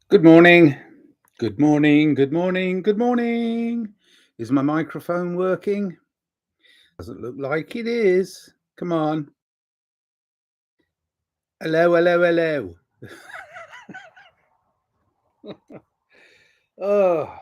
Good morning. Good morning. Good morning. Good morning. Is my microphone working? Doesn't look like it is. Come on. Hello, hello, hello. Oh,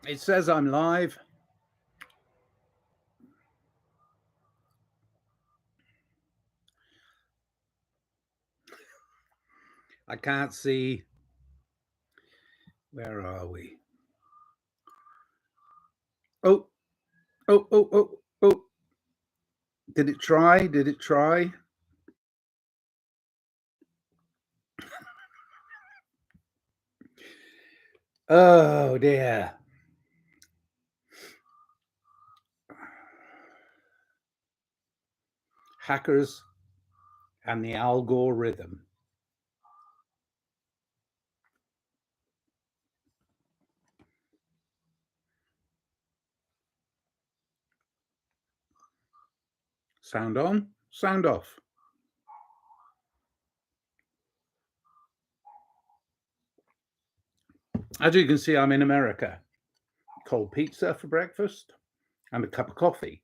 it says I'm live. I can't see. Where are we? Oh, oh. Did it try? Did it try? Oh, dear. Hackers and the algorithm. Sound on, sound off. As you can see, I'm in America. Cold pizza for breakfast and a cup of coffee.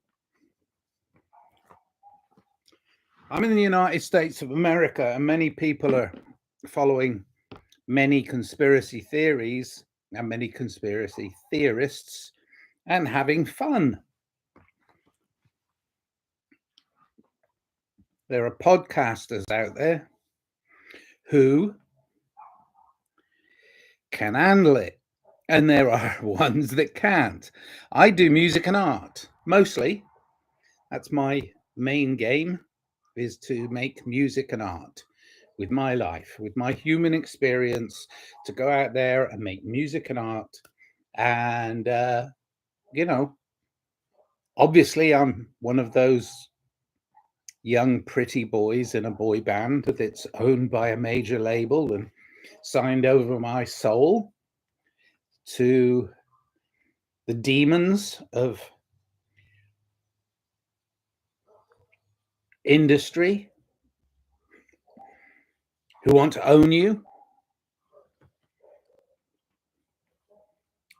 I'm in the United States of America, and many people are following many conspiracy theories and many conspiracy theorists and having fun. There are podcasters out there who can handle it, and there are ones that can't. I do music and art mostly. That's my main game, is to make music and art with my life, with my human experience, to go out there and make music and art. And, obviously, I'm one of those young, pretty boys in a boy band that's owned by a major label and signed over my soul to the demons of industry who want to own you.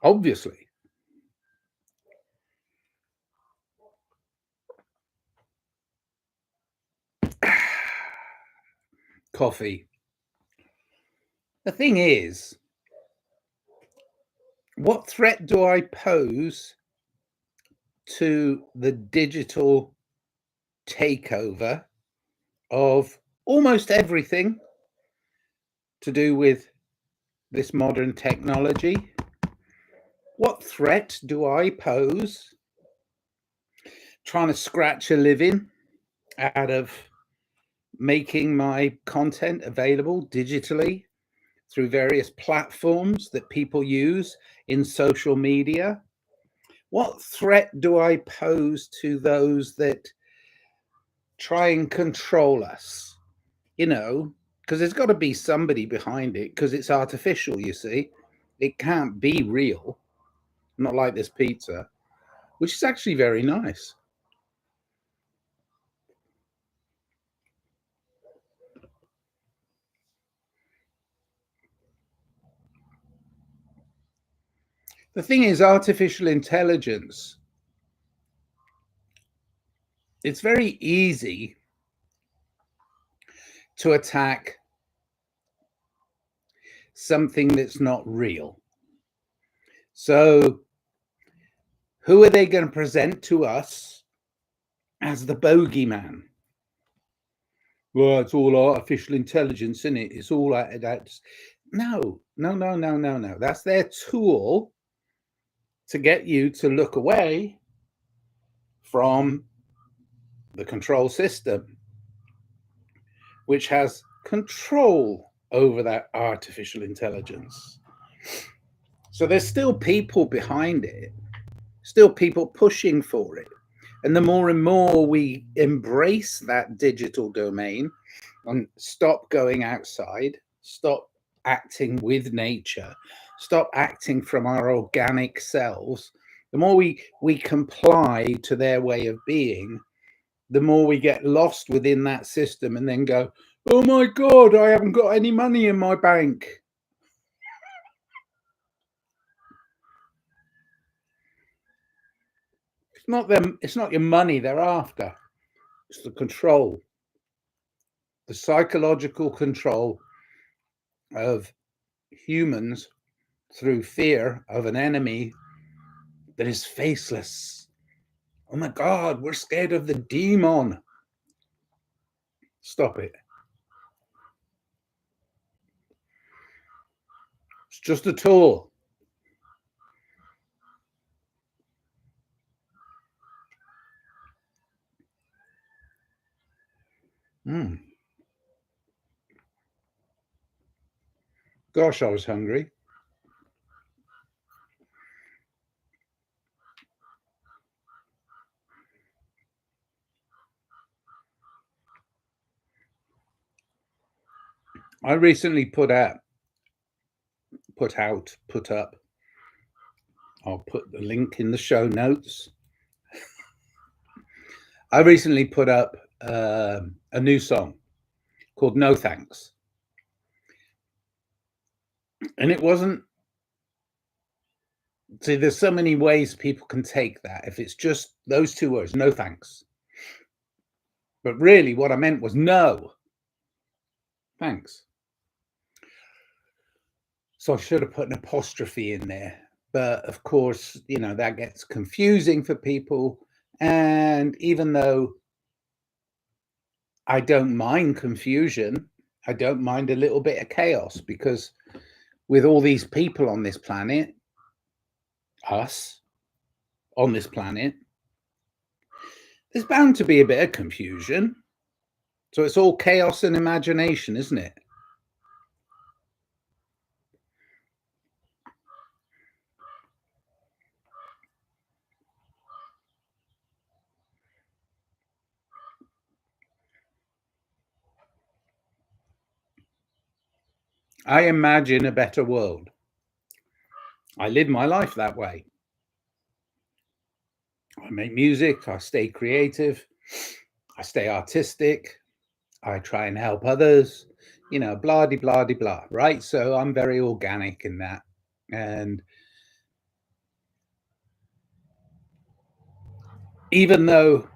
Obviously. Coffee. The thing is, what threat do I pose to the digital takeover of almost everything to do with this modern technology? What threat do I pose trying to scratch a living out of making my content available digitally through various platforms that people use in social media? What threat do I pose to those that try and control us? Because there's got to be somebody behind it, because it's artificial, you see. It can't be real, not like this pizza, which is actually very nice. The thing is, artificial intelligence, it's very easy to attack something that's not real. So, who are they going to present to us as the bogeyman? Well, it's all artificial intelligence, isn't it? It's all that's no. That's their tool to get you to look away from the control system, which has control over that artificial intelligence. So there's still people behind it, still people pushing for it. And the more and more we embrace that digital domain and stop going outside, stop acting with nature, stop acting from our organic selves, the more we comply to their way of being, the more we get lost within that system and then go, oh my God, I haven't got any money in my bank. It's not them, it's not your money they're after. It's the control, the psychological control of humans through fear of an enemy that is faceless. Oh my God, we're scared of the demon. Stop it. It's just a tool. Mm. Gosh, I was hungry. I recently put up. I'll put the link in the show notes. I recently put up a new song called No Thanks. And it wasn't, see, there's so many ways people can take that. If it's just those two words, no thanks. But really, what I meant was no thanks. So I should have put an apostrophe in there. But of course, that gets confusing for people. And even though I don't mind confusion, I don't mind a little bit of chaos, because with all these people on this planet, us on this planet, there's bound to be a bit of confusion. So it's all chaos and imagination, isn't it? I imagine a better world. I live my life that way. I make music, I stay creative, I stay artistic, I try and help others, blah de blah de blah, right? So I'm very organic in that. And even though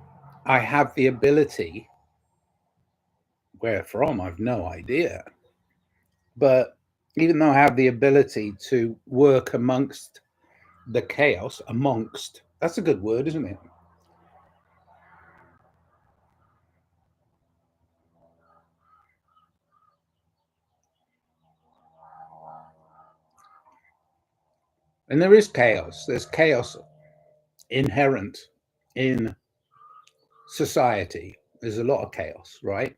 I have the ability, where from, I've no idea, but even though I have the ability to work amongst the chaos, that's a good word, isn't it? And there is chaos. There's chaos inherent in society. There's a lot of chaos, right?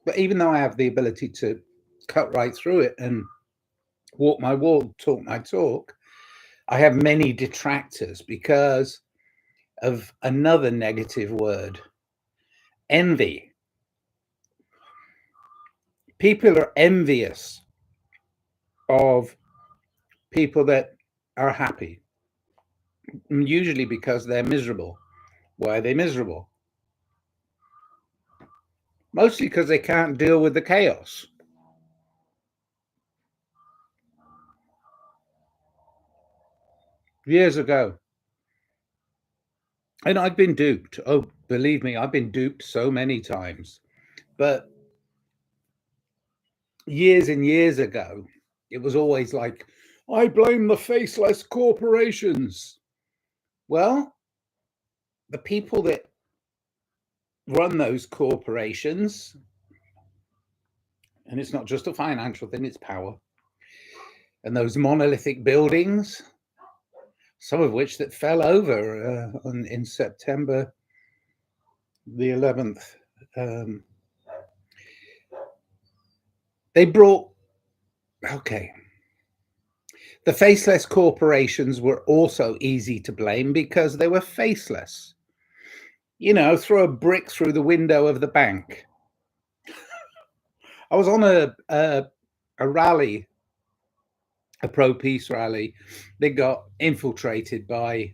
But even though I have the ability to cut right through it and walk my walk, talk my talk, I have many detractors because of another negative word, envy. People are envious of people that are happy, usually because they're miserable. Why are they miserable? Mostly because they can't deal with the chaos. Years ago, and I've been duped. Oh, believe me, I've been duped so many times. But years and years ago, it was always like, I blame the faceless corporations. Well, the people that run those corporations, and it's not just a financial thing, it's power. And those monolithic buildings, some of which that fell over in September the 11th, they brought, okay, the faceless corporations were also easy to blame because they were faceless. Throw a brick through the window of the bank. I was on a rally, a pro-peace rally, they got infiltrated by,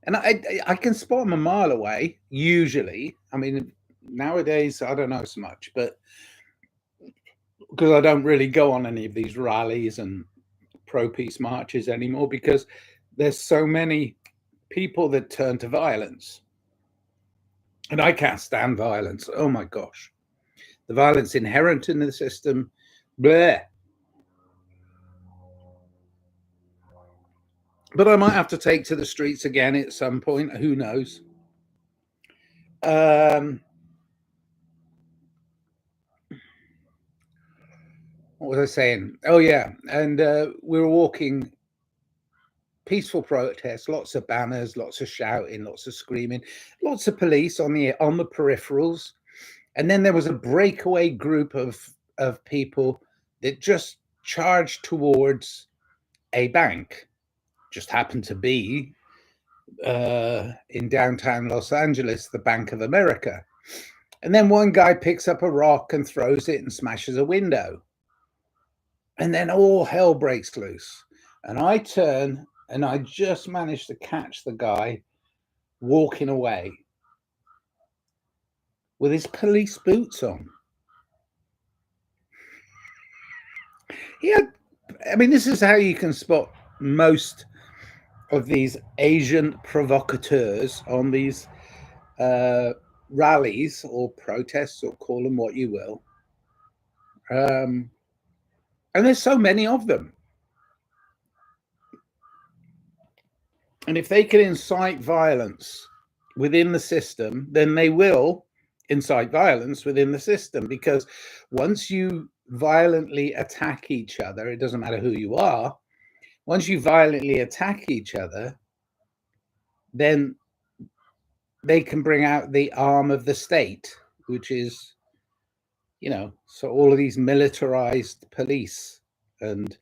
and I can spot them a mile away, usually. I mean, nowadays, I don't know so much, but because I don't really go on any of these rallies and pro-peace marches anymore, because there's so many people that turn to violence. And I can't stand violence. Oh my gosh. The violence inherent in the system, bleh. But I might have to take to the streets again at some point. Who knows? What was I saying? Oh yeah, and we were walking, peaceful protest, lots of banners, lots of shouting, lots of screaming, lots of police on the peripherals, and then there was a breakaway group of people that just charged towards a bank. Just happened to be in downtown Los Angeles, the Bank of America. And then one guy picks up a rock and throws it and smashes a window. And then all hell breaks loose. And I turn and I just managed to catch the guy walking away with his police boots on. He had, I mean, this is how you can spot most of these Asian provocateurs on these rallies or protests, or call them what you will. And there's so many of them. And if they can incite violence within the system, then they will incite violence within the system, because once you violently attack each other, it doesn't matter who you are, once you violently attack each other, then they can bring out the arm of the state, which is, so all of these militarized police and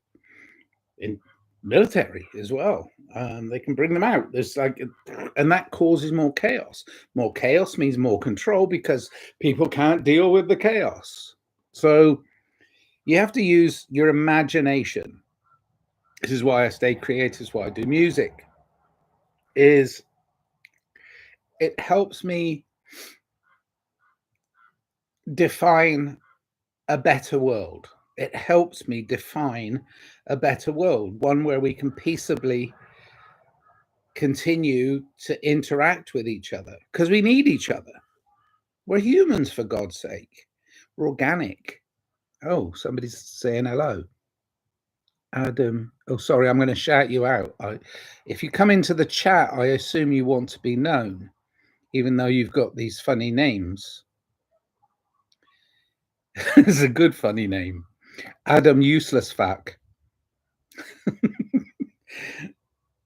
in military as well. They can bring them out. There's and that causes more chaos. More chaos means more control, because people can't deal with the chaos. So you have to use your imagination. This is why I stay creative. This is why I do music. Is it helps me define a better world. It helps me define a better world, one where we can peaceably continue to interact with each other, because we need each other. We're humans, for God's sake. We're organic. Oh, somebody's saying hello. Adam. Oh, sorry, I'm going to shout you out. If you come into the chat, I assume you want to be known, even though you've got these funny names. It's a good funny name. Adam Useless Fuck.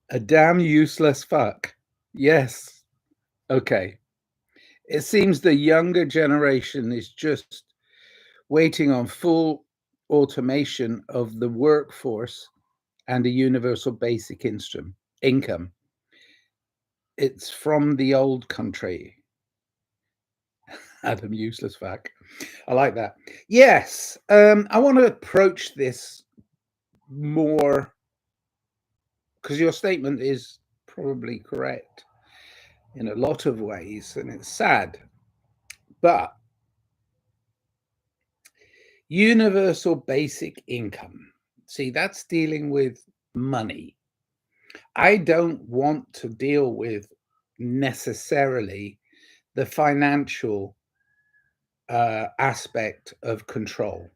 A damn useless fuck. Yes. Okay. It seems the younger generation is just waiting on full automation of the workforce and a universal basic income. It's from the old country. Adam Useless Fuck. I like that. Yes. I want to approach this more, because your statement is probably correct in a lot of ways, and it's sad. But universal basic income, see, that's dealing with money. I don't want to deal with necessarily the financial aspect of control.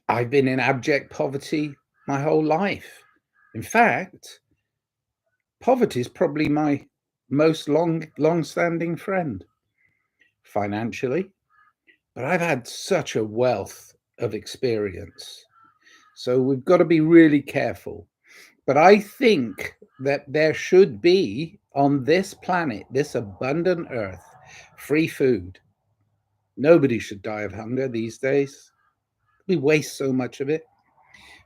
I've been in abject poverty my whole life. In fact, poverty is probably my most long-standing friend financially, but I've had such a wealth of experience. So we've got to be really careful. But I think that there should be, on this planet, this abundant earth, free food. Nobody should die of hunger these days. We waste so much of it.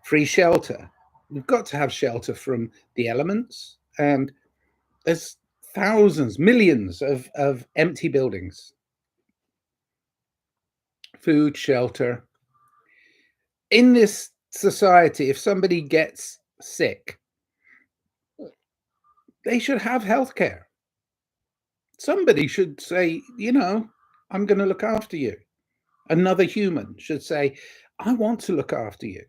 Free shelter. We've got to have shelter from the elements. And there's thousands, millions of empty buildings. Food, shelter. in this society, if somebody gets sick, they should have healthcare. Somebody should say, I'm going to look after you. Another human should say, I want to look after you.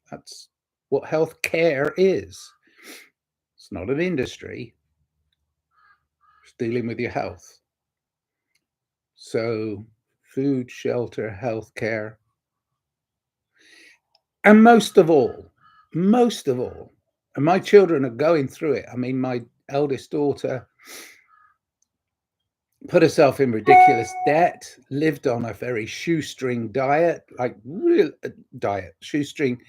That's what healthcare is. It's not an industry. It's dealing with your health. So food, shelter, healthcare. And most of all, and my children are going through it. I mean, my eldest daughter put herself in ridiculous debt, lived on a very shoestring diet, like real diet, shoestring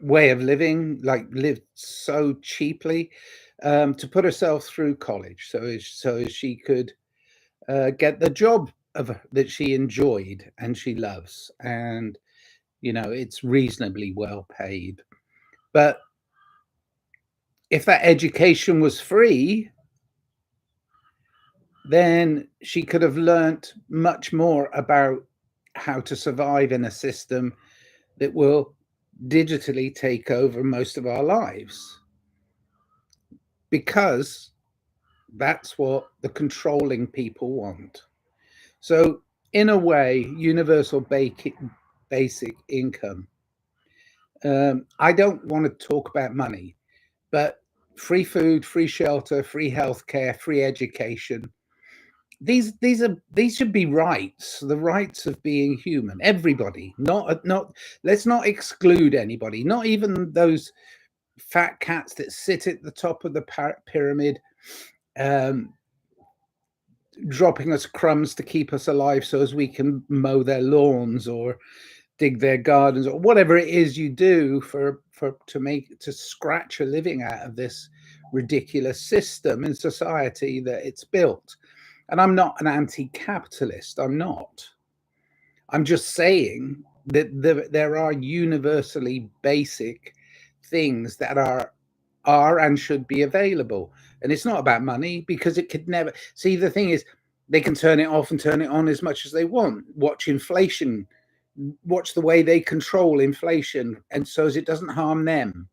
way of living, like lived so cheaply to put herself through college, so as she could get the job that she enjoyed and she loves, and it's reasonably well paid. But if that education was free, then she could have learnt much more about how to survive in a system that will digitally take over most of our lives, because that's what the controlling people want. So, in a way, universal basic income. I don't want to talk about money, but free food, free shelter, free healthcare, free education. These should be rights, the rights of being human. Everybody, not let's not exclude anybody, not even those fat cats that sit at the top of the pyramid, um, dropping us crumbs to keep us alive so as we can mow their lawns or dig their gardens or whatever it is you do to scratch a living out of this ridiculous system in society that it's built. And I'm not an anti-capitalist. I'm just saying that there are universally basic things that are and should be available. And it's not about money, because it could never. See, the thing is, they can turn it off and turn it on as much as they want. Watch inflation, watch the way they control inflation, and so as it doesn't harm them.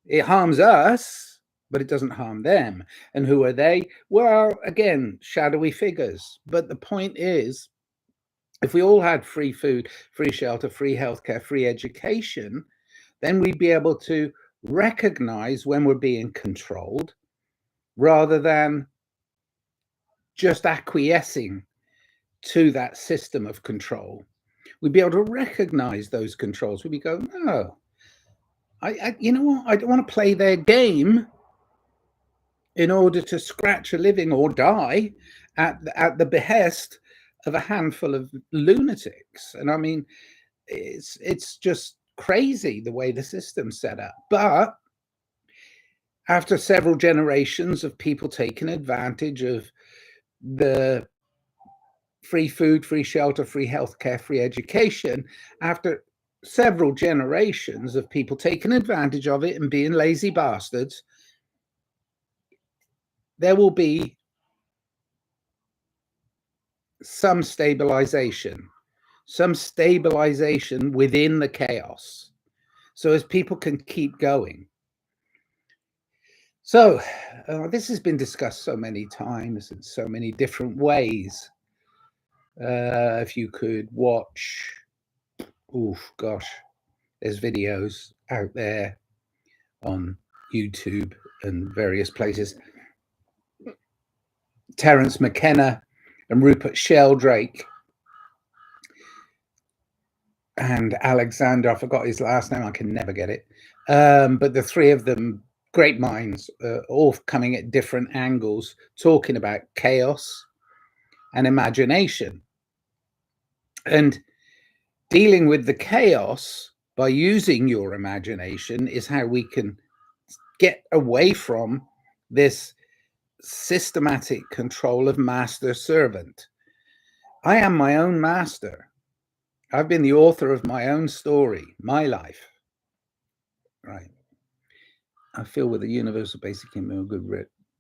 It harms us, but it doesn't harm them. And who are they? Well, again, shadowy figures. But the point is, if we all had free food, free shelter, free healthcare, free education, then we'd be able to recognize when we're being controlled, rather than just acquiescing to that system of control. We'd be able to recognize those controls. We'd be going, no, you know what? I don't want to play their game in order to scratch a living or die at the behest of a handful of lunatics. And I mean, it's just crazy the way the system's set up. But after several generations of people taking advantage of the free food, free shelter, free healthcare, free education, after several generations of people taking advantage of it and being lazy bastards, there will be some stabilization within the chaos, so as people can keep going. So this has been discussed so many times in so many different ways. If you could watch, there's videos out there on YouTube and various places. Terence McKenna and Rupert Sheldrake and Alexander, I forgot his last name, I can never get it. But the three of them, great minds, all coming at different angles, talking about chaos and imagination. And dealing with the chaos by using your imagination is how we can get away from this systematic control of master servant. I am my own master. I've been the author of my own story, my life. Right. I feel with the universal basic income a good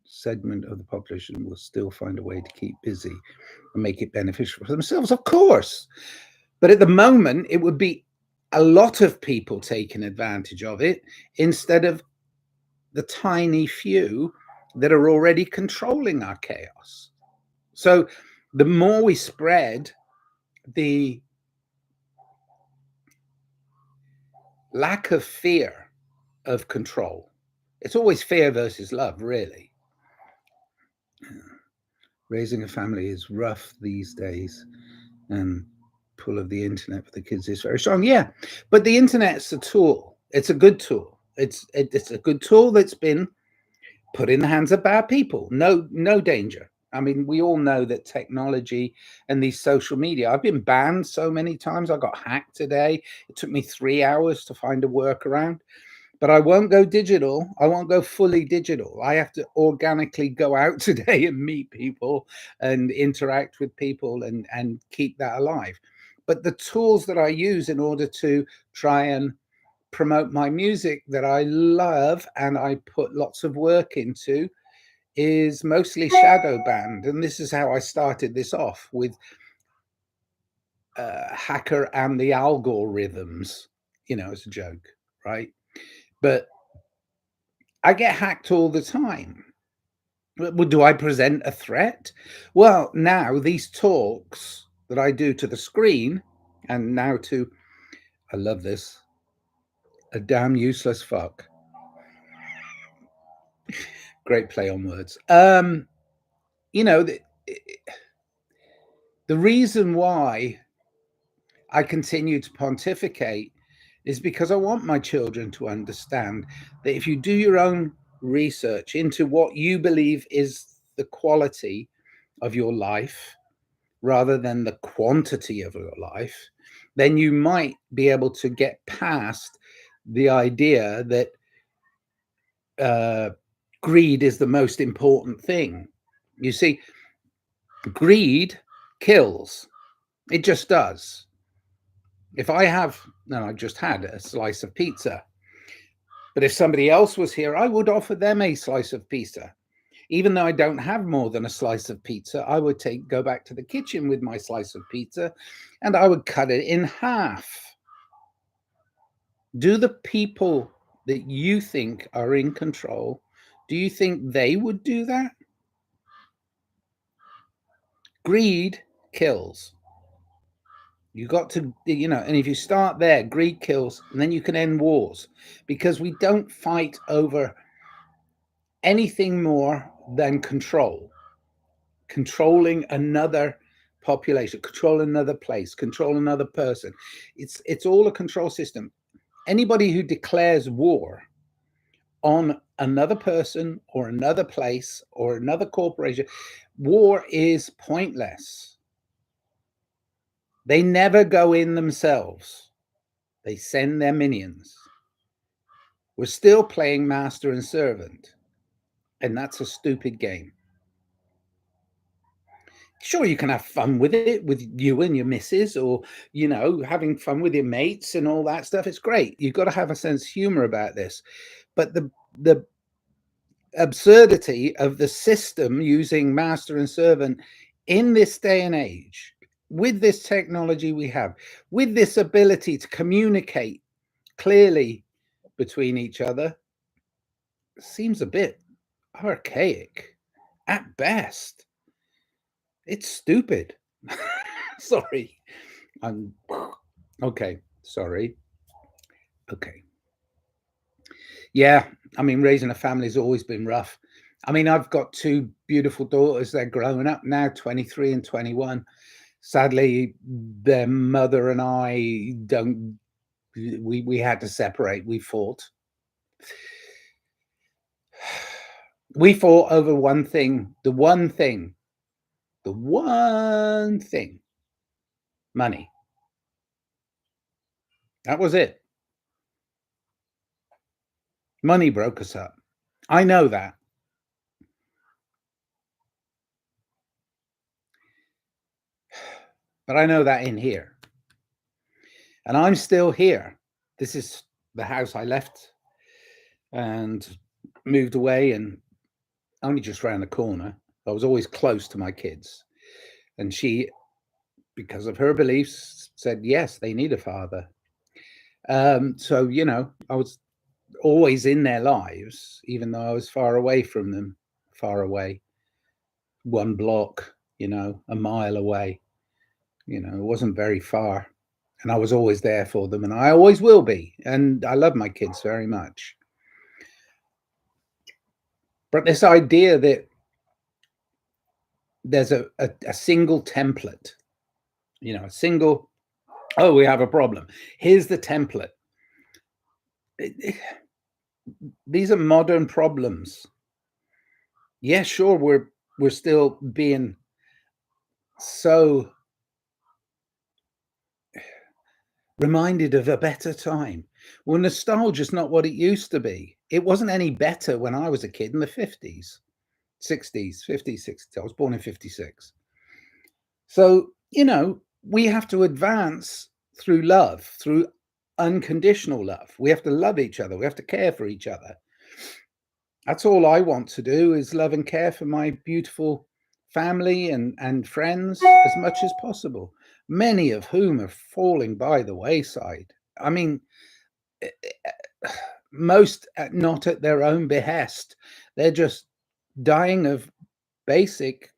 segment of the population will still find a way to keep busy and make it beneficial for themselves. Of course. But at the moment, it would be a lot of people taking advantage of it instead of the tiny few that are already controlling our chaos. So the more we spread the lack of fear of control, it's always fear versus love, really. Raising a family is rough these days, and pull of the internet for the kids is very strong. Yeah, but the internet's a tool. It's a good tool. It's a good tool that's been put in the hands of bad people. No danger. I mean, we all know that technology and these social media. I've been banned so many times. I got hacked today. It took me 3 hours to find a workaround. But I won't go digital. I won't go fully digital. I have to organically go out today and meet people and interact with people and keep that alive. But the tools that I use in order to try and promote my music that I love and I put lots of work into is mostly shadow banned. And this is how I started this off with Hacker and the algorithms, as a joke, right? But I get hacked all the time. Do I present a threat? Well, now these talks that I do to the screen and now to, I love this, a damn useless fuck. Great play on words. You know, the reason why I continue to pontificate is because I want my children to understand that if you do your own research into what you believe is the quality of your life rather than the quantity of your life, then you might be able to get past the idea that greed is the most important thing. You see, greed kills. It just does. If I have, no, I just had a slice of pizza, but if somebody else was here, I would offer them a slice of pizza. Even though I don't have more than a slice of pizza, I would go back to the kitchen with my slice of pizza and I would cut it in half. Do the people that you think are in control, do you think they would do that? Greed kills. You got to, and if you start there, greed kills, and then you can end wars because we don't fight over anything more than controlling another population, control another place, control another person. It's all a control system. Anybody who declares war on another person or another place or another corporation, war is pointless. They never go in themselves. They send their minions. We're still playing master and servant, and that's a stupid game. Sure, you can have fun with it with you and your missus, or having fun with your mates and all that stuff. It's great. You've got to have a sense of humor about this. But the absurdity of the system using master and servant in this day and age, with this technology we have, with this ability to communicate clearly between each other, seems a bit archaic at best. It's stupid. Sorry. I'm okay. Sorry. Okay. Yeah. I mean, raising a family has always been rough. I mean, I've got two beautiful daughters. They're growing up now, 23 and 21. Sadly, their mother and I don't, we had to separate. We fought. We fought over one thing, the one thing, money. That was it. Money broke us up. I know that. But I know that in here. And I'm still here. This is the house I left and moved away and only just round the corner. I was always close to my kids. And she, because of her beliefs, said, yes, they need a father. So, I was always in their lives, even though I was far away from them, far away, one block, a mile away. It wasn't very far. And I was always there for them, and I always will be. And I love my kids very much. But this idea that there's a single template, a single, oh, we have a problem. Here's the template. These are modern problems. Yeah, sure, we're still being so reminded of a better time. Well, nostalgia's not what it used to be. It wasn't any better when I was a kid in the 50s, 60s, 50s, 60s. I was born in 56. So, we have to advance through love, through unconditional love. We have to love each other. We have to care for each other. That's all I want to do, is love and care for my beautiful family and friends as much as possible, many of whom are falling by the wayside. I mean, eh, most not at their own behest. They're just dying of basic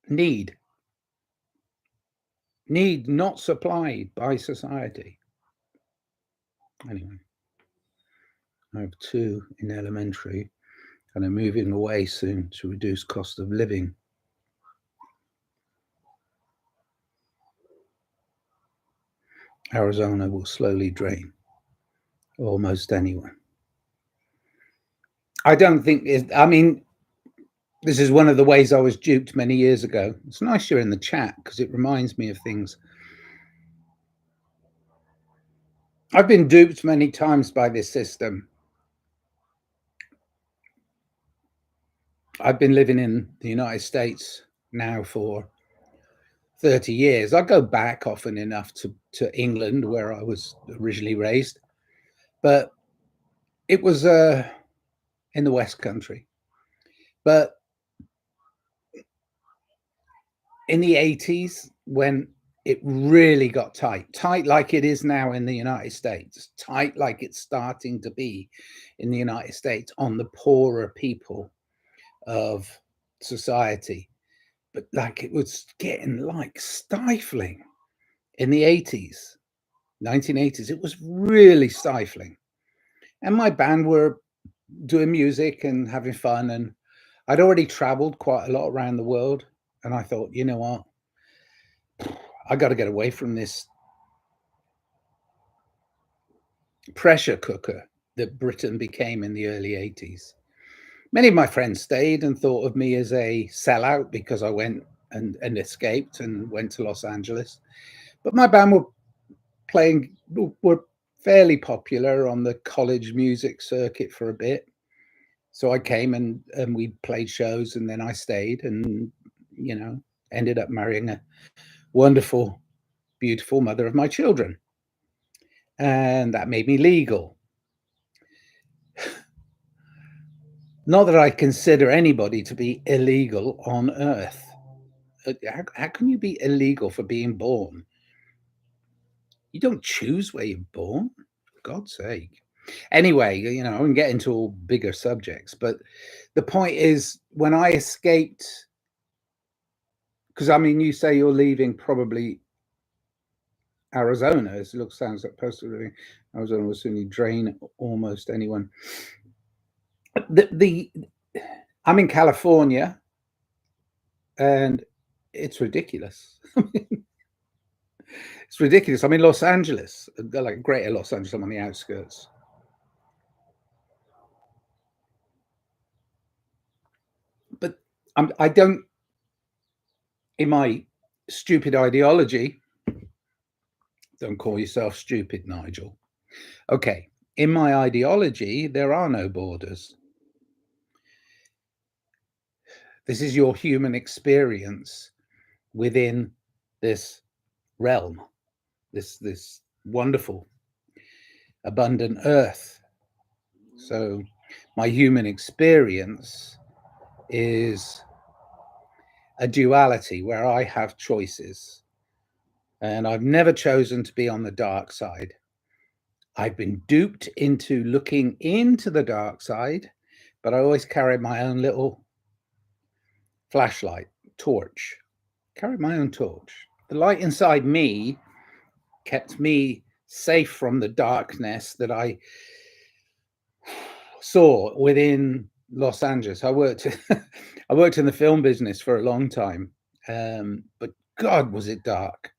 need not supplied by society. Anyway, I have two in elementary and I'm moving away soon to reduce cost of living. Arizona will slowly drain almost anyone. I don't think I mean, this is one of the ways I was duped many years ago. It's nice you're in the chat because it reminds me of things. I've been duped many times by this system. I've been living in the United States now for 30 years. I go back often enough to England, where I was originally raised, but it was in the West Country. But in the 80s, when it really got tight like it is now in the United States, tight like it's starting to be in the United States on the poorer people of society. But like it was getting like stifling in the 80s, 1980s. It was really stifling. And my band were doing music and having fun. And I'd already traveled quite a lot around the world. And I thought, you know what? I got to get away from this pressure cooker that Britain became in the early 80s. Many of my friends stayed and thought of me as a sellout because I went and escaped and went to Los Angeles. But my band were fairly popular on the college music circuit for a bit. So I came and we played shows, and then I stayed and, ended up marrying a wonderful, beautiful mother of my children. And that made me legal. Not that I consider anybody to be illegal on earth. How can you be illegal for being born? You don't choose where you're born, for God's sake. Anyway, I can get into all bigger subjects, but the point is, when I escaped, because I mean, you say you're leaving probably Arizona. It sounds like postal Arizona will soon drain almost anyone. The I'm in California, and it's ridiculous. It's ridiculous. I'm in Los Angeles, like Greater Los Angeles. I'm on the outskirts. But I don't, in my stupid ideology, don't call yourself stupid, Nigel. Okay, in my ideology, there are no borders. This is your human experience within this realm, this wonderful, abundant earth. So my human experience is a duality where I have choices, and I've never chosen to be on the dark side. I've been duped into looking into the dark side, but I always carried my own little flashlight, torch, carried my own torch. The light inside me kept me safe from the darkness that I saw within Los Angeles. I worked I worked in the film business for a long time, but God, was it dark.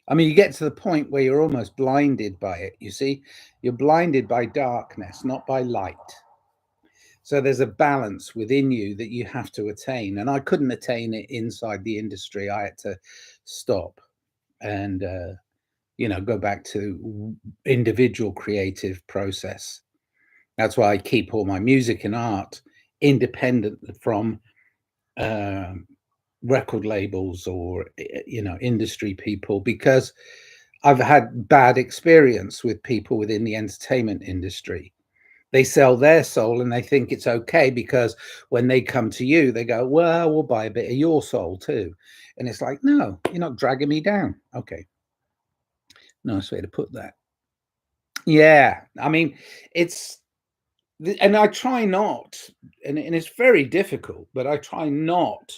I mean, you get to the point where you're almost blinded by it. You see, you're blinded by darkness, not by light. So there's a balance within you that you have to attain. And I couldn't attain it inside the industry. I had to stop and, go back to individual creative process. That's why I keep all my music and art independent from record labels or industry people, because I've had bad experience with people within the entertainment industry. They sell their soul and they think it's okay because when they come to you, they go, well, we'll buy a bit of your soul too. And it's like, no, you're not dragging me down. Okay. Nice way to put that. Yeah. I mean, it's, and I try not, and it's very difficult, but I try not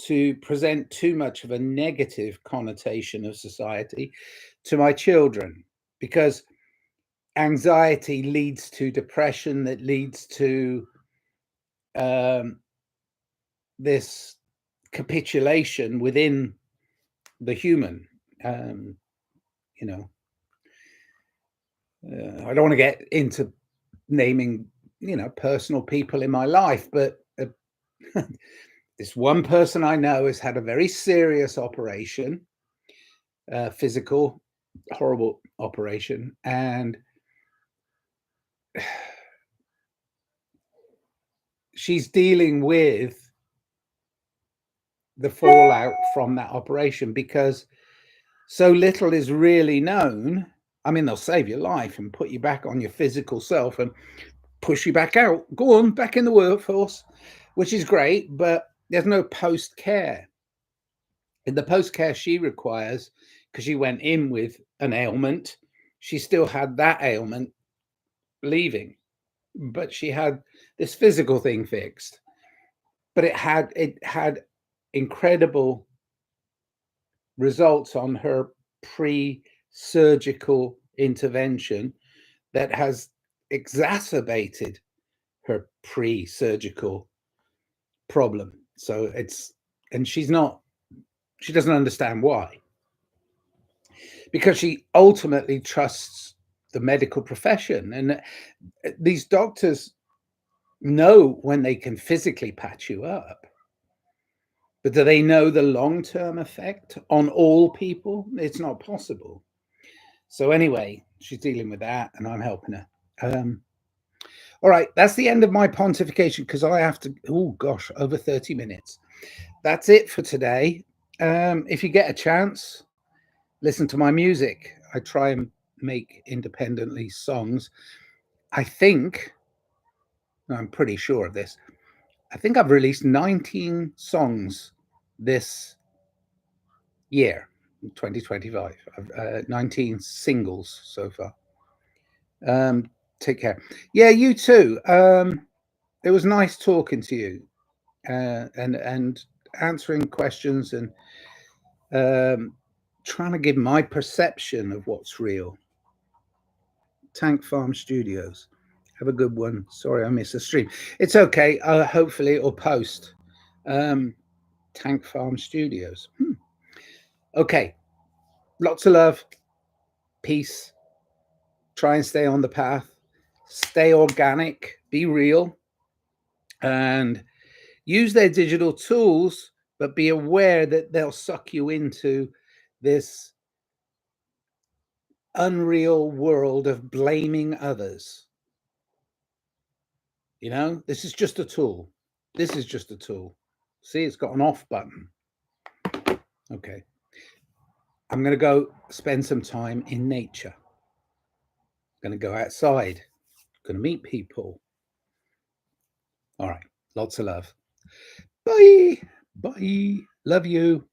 to present too much of a negative connotation of society to my children, because anxiety leads to depression, that leads to um, this capitulation within the human. Um, you know, I don't want to get into naming, personal people in my life, but this one person I know has had a very serious operation, physical, horrible operation, and she's dealing with the fallout from that operation because so little is really known. I mean, they'll save your life and put you back on your physical self and push you back out. Go on, back in the workforce, which is great, but there's no post care. In the post care she requires, because she went in with an ailment, she still had that ailment leaving, but she had this physical thing fixed. But it had incredible results on her pre-surgical intervention that has exacerbated her pre-surgical problem. So and she doesn't understand why, because she ultimately trusts the medical profession, and these doctors know when they can physically patch you up, but do they know the long-term effect on all people? It's not possible. So anyway, she's dealing with that, and I'm helping her. All right, that's the end of my pontification, because I have to. Oh gosh, over 30 minutes. That's it for today. If you get a chance, listen to my music. I try and make independently songs. I think, I'm pretty sure of this, I think I've released 19 songs this year, 2025. 19 singles so far. Take care. Yeah, you too. It was nice talking to you, and answering questions, and trying to give my perception of what's real. Tank Farm Studios. Have a good one. Sorry I missed the stream. It's okay. Hopefully it'll post. Um, Tank Farm Studios. Okay. Lots of love. Peace. Try and stay on the path. Stay organic. Be real. And use their digital tools, but be aware that they'll suck you into this unreal world of blaming others. This is just a tool. This is just a tool. See, it's got an off button. Okay. I'm going to go spend some time in nature. Going to go outside. Going to meet people. All right. Lots of love. Bye. Bye. Love you.